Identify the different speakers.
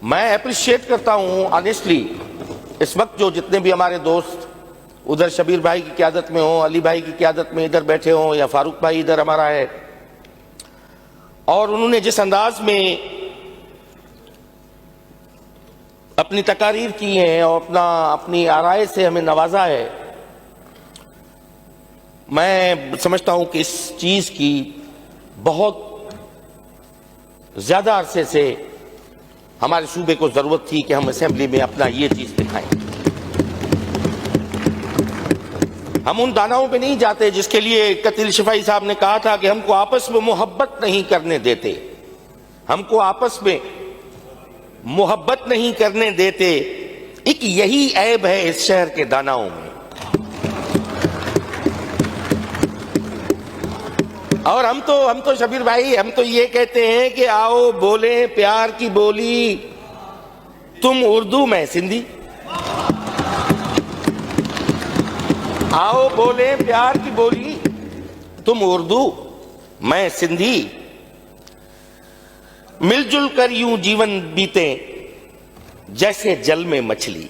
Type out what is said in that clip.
Speaker 1: मैं अप्रिशिएट करता हूं ऑनेस्टली इस वक्त जो जितने भी हमारे दोस्त उधर शबीर भाई की क़यादत में हो, अली भाई की क़यादत में इधर बैठे हों, या फारूक भाई इधर हमारा है, और उन्होंने जिस अंदाज में अपनी तकारीर की हैं और अपनी आराय से हमें नवाजा है, मैं समझता हूं कि इस चीज की बहुत ज्यादा अरसे से हमारे सूबे को जरूरत थी कि हम असेंबली में अपना ये चीज दिखाएं। हम उन दानाओं पे नहीं जाते जिसके लिए कतील शिफाई साहब ने कहा था कि हमको आपस में मोहब्बत नहीं करने देते, हमको आपस में मोहब्बत नहीं करने देते। एक यही ऐब है इस शहर के दानाओं में। और हम तो शबीर भाई, हम तो ये कहते हैं कि आओ बोले प्यार की बोली, तुम उर्दू मैं सिंधी। आओ बोले प्यार की बोली, तुम उर्दू मैं सिंधी। मिलजुल कर यूं जीवन बीते जैसे जल में मछली।